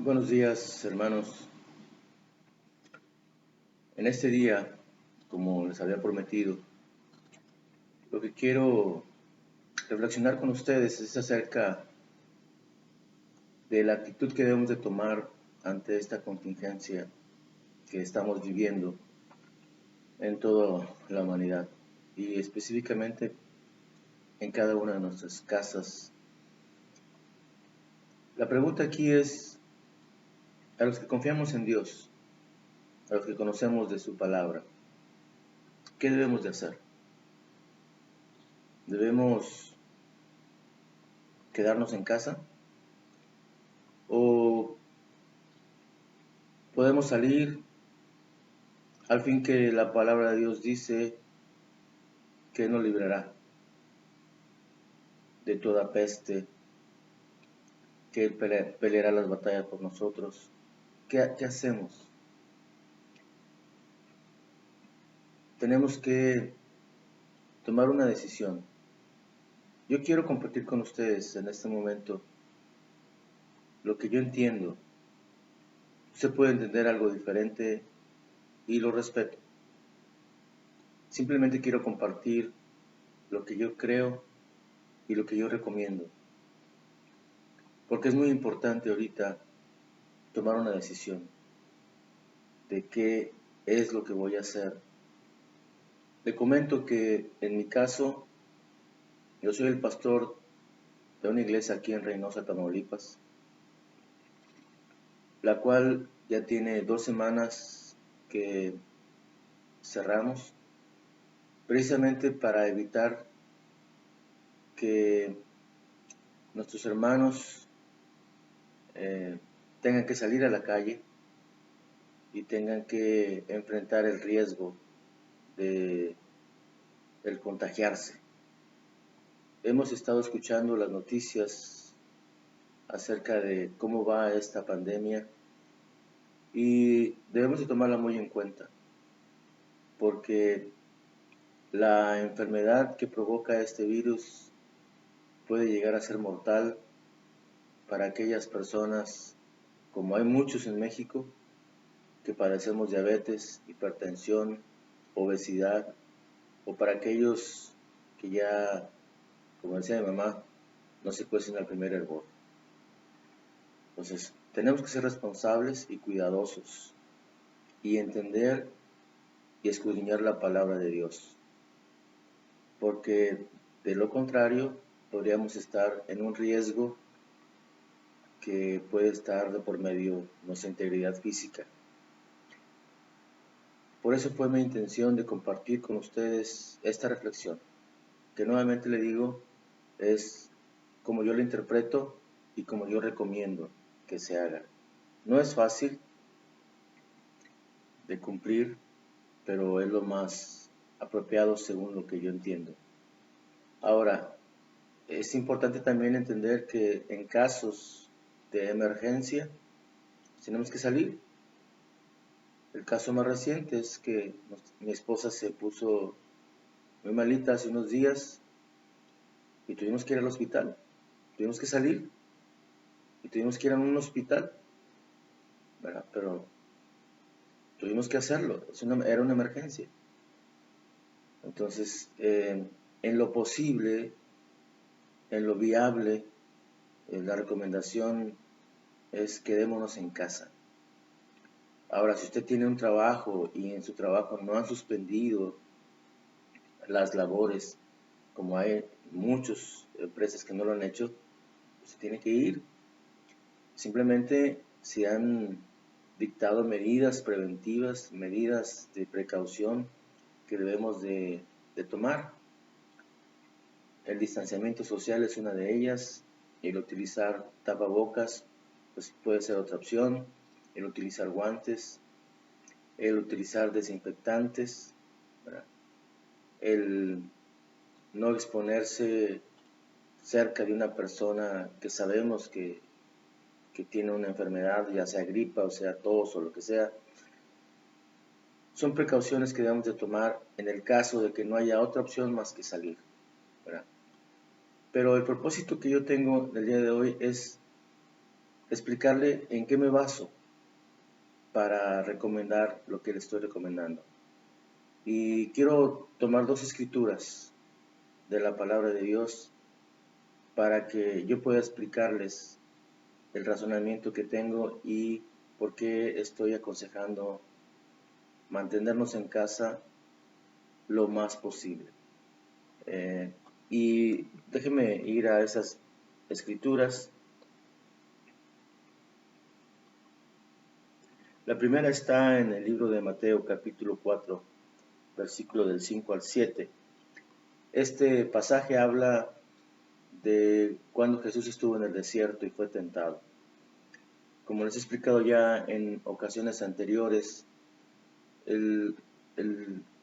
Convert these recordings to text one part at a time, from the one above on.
Buenos días, hermanos. En este día, como les había prometido, lo que quiero reflexionar con ustedes es acerca de la actitud que debemos de tomar ante esta contingencia que estamos viviendo en toda la humanidad y específicamente en cada una de nuestras casas. La pregunta aquí es, a los que confiamos en Dios, a los que conocemos de su palabra, ¿qué debemos de hacer? ¿Debemos quedarnos en casa? ¿O podemos salir al fin que la palabra de Dios dice que nos librará de toda peste, que Él peleará las batallas por nosotros? ¿Qué hacemos? Tenemos que tomar una decisión. Yo quiero compartir con ustedes en este momento lo que yo entiendo. Usted puede entender algo diferente y lo respeto. Simplemente quiero compartir lo que yo creo y lo que yo recomiendo. Porque es muy importante ahorita tomar una decisión de qué es lo que voy a hacer. Le comento que en mi caso, yo soy el pastor de una iglesia aquí en Reynosa, Tamaulipas, la cual ya tiene 2 semanas que cerramos, precisamente para evitar que nuestros hermanos tengan que salir a la calle y tengan que enfrentar el riesgo de el contagiarse. Hemos estado escuchando las noticias acerca de cómo va esta pandemia y debemos de tomarla muy en cuenta, porque la enfermedad que provoca este virus puede llegar a ser mortal para aquellas personas, como hay muchos en México, que padecemos diabetes, hipertensión, obesidad, o para aquellos que ya, como decía mi mamá, no se cuecen al primer hervor. Entonces, tenemos que ser responsables y cuidadosos y entender y escudriñar la palabra de Dios, porque de lo contrario podríamos estar en un riesgo que puede estar de por medio nuestra integridad física. Por eso fue mi intención de compartir con ustedes esta reflexión, que nuevamente le digo, es como yo la interpreto y como yo recomiendo que se haga. No es fácil de cumplir, pero es lo más apropiado según lo que yo entiendo. Ahora, es importante también entender que en casos de emergencia tenemos que salir. El caso más reciente es que mi esposa se puso muy malita hace unos días y tuvimos que ir al hospital. Tuvimos que salir y tuvimos que ir a un hospital, ¿verdad? Pero tuvimos que hacerlo, era una emergencia. Entonces, en lo posible, en lo viable, la recomendación es quedémonos en casa. Ahora, si usted tiene un trabajo y en su trabajo no han suspendido las labores, como hay muchas empresas que no lo han hecho, se tiene que ir. Simplemente se han dictado medidas preventivas, medidas de precaución que debemos de tomar. El distanciamiento social es una de ellas, el utilizar tapabocas pues puede ser otra opción, el utilizar guantes, el utilizar desinfectantes, ¿verdad? El no exponerse cerca de una persona que sabemos que tiene una enfermedad, ya sea gripa o sea tos o lo que sea. Son precauciones que debemos de tomar en el caso de que no haya otra opción más que salir, ¿verdad? Pero el propósito que yo tengo el día de hoy es explicarle en qué me baso para recomendar lo que le estoy recomendando. Y quiero tomar dos escrituras de la palabra de Dios para que yo pueda explicarles el razonamiento que tengo y por qué estoy aconsejando mantenernos en casa lo más posible. Y déjeme ir a esas escrituras. La primera está en el libro de Mateo capítulo 4, versículo del 5 al 7. Este pasaje habla de cuando Jesús estuvo en el desierto y fue tentado. Como les he explicado ya en ocasiones anteriores, el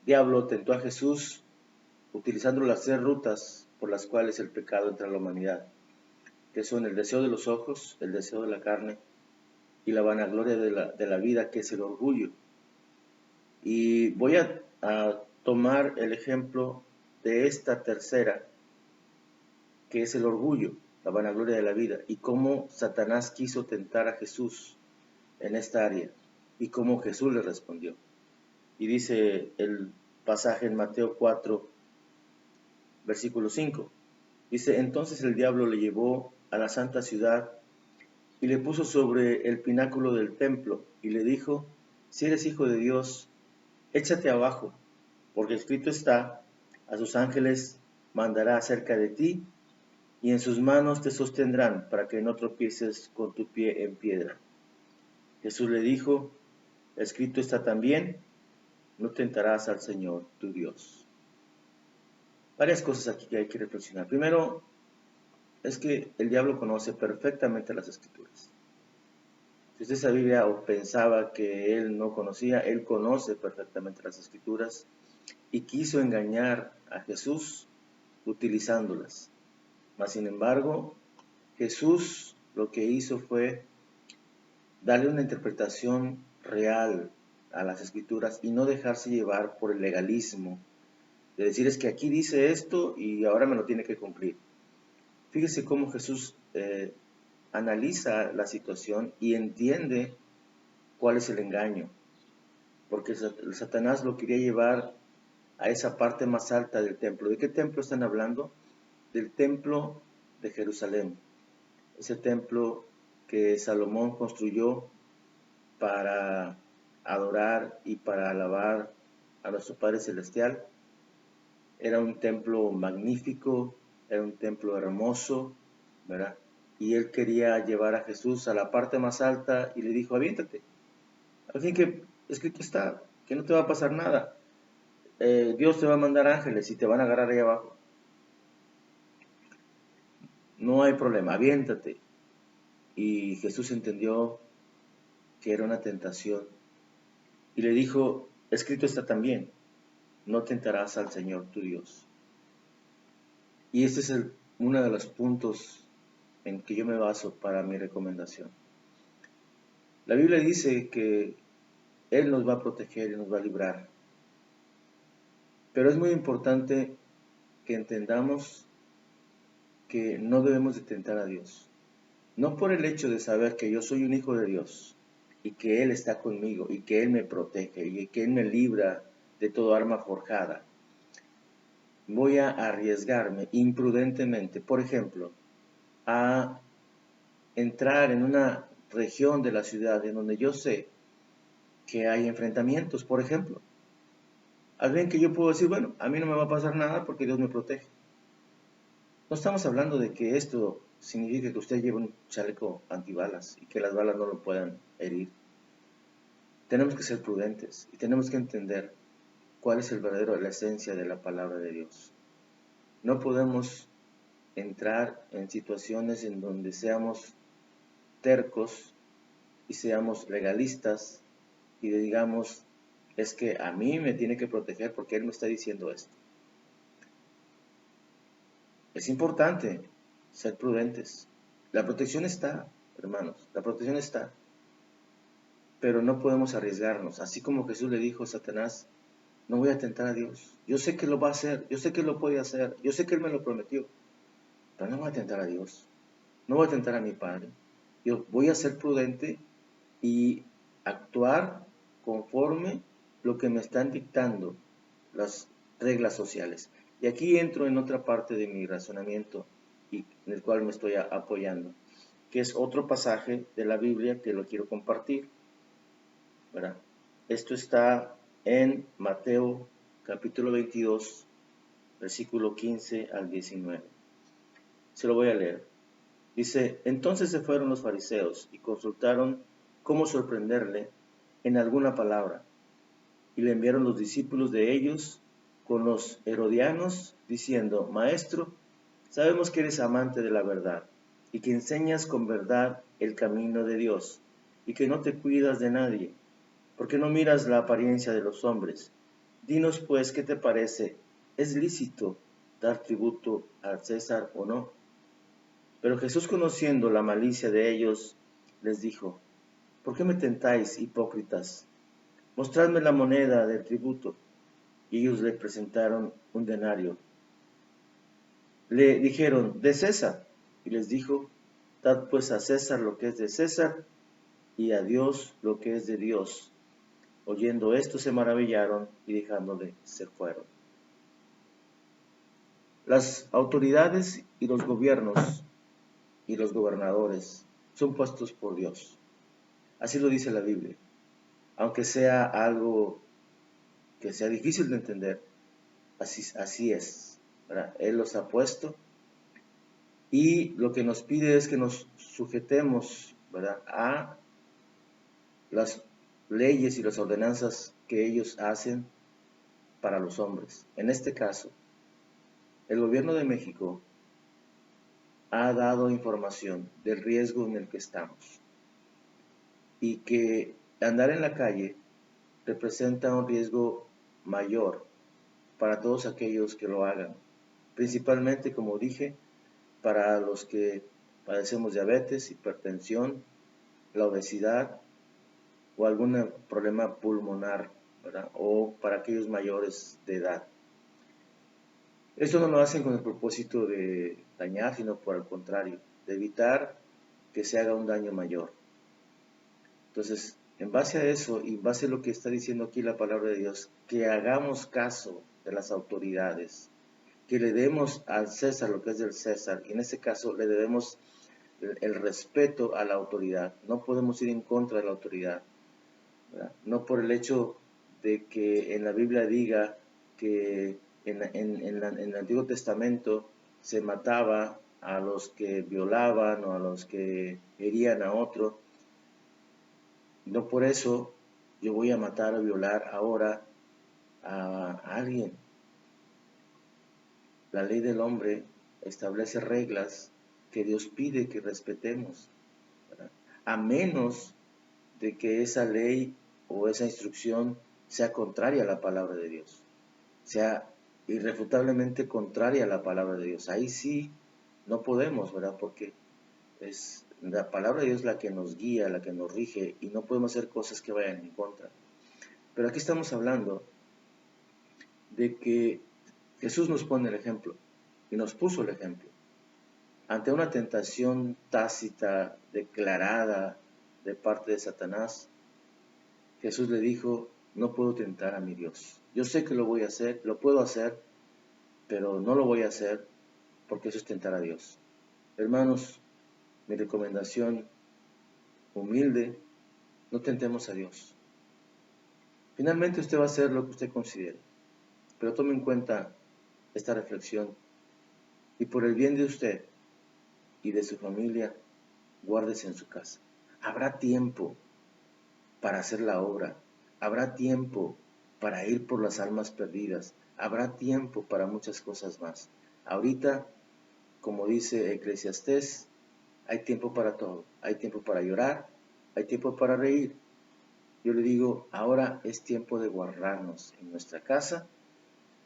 diablo tentó a Jesús utilizando las 3 rutas por las cuales el pecado entra a la humanidad, que son el deseo de los ojos, el deseo de la carne y la vanagloria de la vida, que es el orgullo. Y voy a tomar el ejemplo de esta tercera, que es el orgullo, la vanagloria de la vida, y cómo Satanás quiso tentar a Jesús en esta área, y cómo Jesús le respondió. Y dice el pasaje en Mateo 4, versículo 5. Dice, entonces el diablo le llevó a la santa ciudad y le puso sobre el pináculo del templo y le dijo, si eres hijo de Dios, échate abajo, porque escrito está, a sus ángeles mandará acerca de ti y en sus manos te sostendrán para que no tropieces con tu pie en piedra. Jesús le dijo, escrito está también, no tentarás al Señor tu Dios. Varias cosas aquí que hay que reflexionar. Primero, es que el diablo conoce perfectamente las Escrituras. Si usted sabía o pensaba que él no conocía, él conoce perfectamente las Escrituras y quiso engañar a Jesús utilizándolas. Mas, sin embargo, Jesús lo que hizo fue darle una interpretación real a las Escrituras y no dejarse llevar por el legalismo de decir es que aquí dice esto y ahora me lo tiene que cumplir. Fíjese cómo Jesús analiza la situación y entiende cuál es el engaño, porque Satanás lo quería llevar a esa parte más alta del templo. ¿De qué templo están hablando? Del templo de Jerusalén, ese templo que Salomón construyó para adorar y para alabar a nuestro Padre Celestial. Era un templo magnífico, era un templo hermoso, ¿verdad? Y él quería llevar a Jesús a la parte más alta y le dijo, aviéntate. Al fin que escrito está, que no te va a pasar nada. Dios te va a mandar ángeles y te van a agarrar ahí abajo. No hay problema, aviéntate. Y Jesús entendió que era una tentación. Y le dijo, escrito está también, no tentarás al Señor tu Dios. Y este es uno de los puntos en que yo me baso para mi recomendación. La Biblia dice que Él nos va a proteger y nos va a librar. Pero es muy importante que entendamos que no debemos de tentar a Dios. No por el hecho de saber que yo soy un hijo de Dios y que Él está conmigo y que Él me protege y que Él me libra de toda arma forjada. Voy a arriesgarme imprudentemente, por ejemplo, a entrar en una región de la ciudad en donde yo sé que hay enfrentamientos, por ejemplo. Alguien que yo puedo decir, bueno, a mí no me va a pasar nada porque Dios me protege. No estamos hablando de que esto signifique que usted lleve un chaleco antibalas y que las balas no lo puedan herir. Tenemos que ser prudentes y tenemos que entender cuál es el verdadero, la esencia de la palabra de Dios. No podemos entrar en situaciones en donde seamos tercos y seamos legalistas y digamos, es que a mí me tiene que proteger porque Él me está diciendo esto. Es importante ser prudentes. La protección está, hermanos, la protección está. Pero no podemos arriesgarnos. Así como Jesús le dijo a Satanás, no voy a tentar a Dios. Yo sé que lo va a hacer, yo sé que lo puede hacer, yo sé que Él me lo prometió. Pero no voy a tentar a Dios. No voy a tentar a mi Padre. Yo voy a ser prudente y actuar conforme lo que me están dictando las reglas sociales. Y aquí entro en otra parte de mi razonamiento y en el cual me estoy apoyando, que es otro pasaje de la Biblia que lo quiero compartir, ¿verdad? Esto está en Mateo capítulo 22, versículo 15 al 19. Se lo voy a leer. Dice, entonces se fueron los fariseos y consultaron cómo sorprenderle en alguna palabra, y le enviaron los discípulos de ellos con los herodianos, diciendo, Maestro, sabemos que eres amante de la verdad, y que enseñas con verdad el camino de Dios, y que no te cuidas de nadie, porque no miras la apariencia de los hombres. Dinos pues, ¿qué te parece? ¿Es lícito dar tributo al César o no? Pero Jesús, conociendo la malicia de ellos, les dijo, ¿por qué me tentáis, hipócritas? Mostradme la moneda del tributo. Y ellos le presentaron un denario. Le dijeron, de César. Y les dijo, dad pues a César lo que es de César, y a Dios lo que es de Dios. Oyendo esto se maravillaron, y dejándole se fueron. Las autoridades y los gobiernos y los gobernadores son puestos por Dios. Así lo dice la Biblia. Aunque sea algo que sea difícil de entender, así es, ¿verdad? Él los ha puesto y lo que nos pide es que nos sujetemos, ¿verdad?, a las leyes y las ordenanzas que ellos hacen para los hombres. En este caso, el gobierno de México ha dado información del riesgo en el que estamos y que andar en la calle representa un riesgo mayor para todos aquellos que lo hagan, principalmente, como dije, para los que padecemos diabetes, hipertensión, la obesidad o algún problema pulmonar, ¿verdad? O para aquellos mayores de edad. Esto no lo hacen con el propósito de dañar, sino por el contrario, de evitar que se haga un daño mayor. Entonces, en base a eso y en base a lo que está diciendo aquí la palabra de Dios, que hagamos caso de las autoridades, que le demos al César lo que es del César, y en este caso le debemos el respeto a la autoridad. No podemos ir en contra de la autoridad, ¿verdad? No por el hecho de que en la Biblia diga que en el Antiguo Testamento se mataba a los que violaban o a los que herían a otro. No por eso yo voy a matar o violar ahora a alguien. La ley del hombre establece reglas que Dios pide que respetemos, ¿verdad? A menos de que esa ley o esa instrucción sea contraria a la palabra de Dios, sea irrefutablemente contraria a la palabra de Dios. Ahí sí no podemos, ¿verdad? Porque es la palabra de Dios la que nos guía, la que nos rige, y no podemos hacer cosas que vayan en contra. Pero aquí estamos hablando de que Jesús nos pone el ejemplo y nos puso el ejemplo. Ante una tentación tácita, declarada de parte de Satanás, Jesús le dijo, no puedo tentar a mi Dios. Yo sé que lo voy a hacer, lo puedo hacer, pero no lo voy a hacer porque eso es tentar a Dios. Hermanos, mi recomendación humilde, no tentemos a Dios. Finalmente usted va a hacer lo que usted considere, pero tome en cuenta esta reflexión y por el bien de usted y de su familia, guárdese en su casa. Habrá tiempo para hacer la obra, habrá tiempo para ir por las almas perdidas, habrá tiempo para muchas cosas más. Ahorita, como dice Eclesiastés, hay tiempo para todo, hay tiempo para llorar, hay tiempo para reír. Yo le digo, ahora es tiempo de guardarnos en nuestra casa,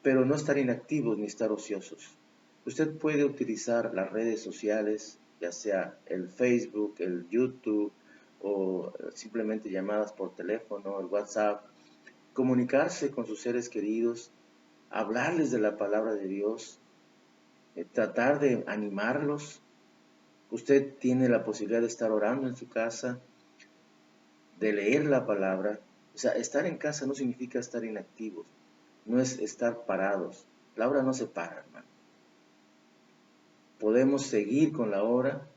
pero no estar inactivos ni estar ociosos. Usted puede utilizar las redes sociales, ya sea el Facebook, el YouTube o simplemente llamadas por teléfono, el WhatsApp, comunicarse con sus seres queridos, hablarles de la palabra de Dios, tratar de animarlos Usted tiene la posibilidad de estar orando en su casa, de leer la palabra. O sea, estar en casa no significa estar inactivos, no es estar parados. La obra no se para, hermano. Podemos seguir con la obra,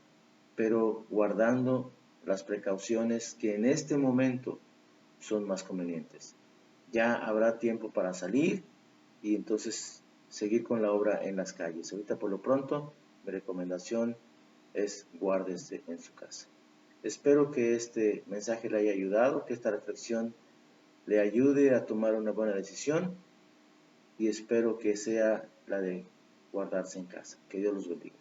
pero guardando las precauciones que en este momento son más convenientes. Ya habrá tiempo para salir y entonces seguir con la obra en las calles. Ahorita por lo pronto, mi recomendación es guárdese en su casa. Espero que este mensaje le haya ayudado, que esta reflexión le ayude a tomar una buena decisión y espero que sea la de guardarse en casa. Que Dios los bendiga.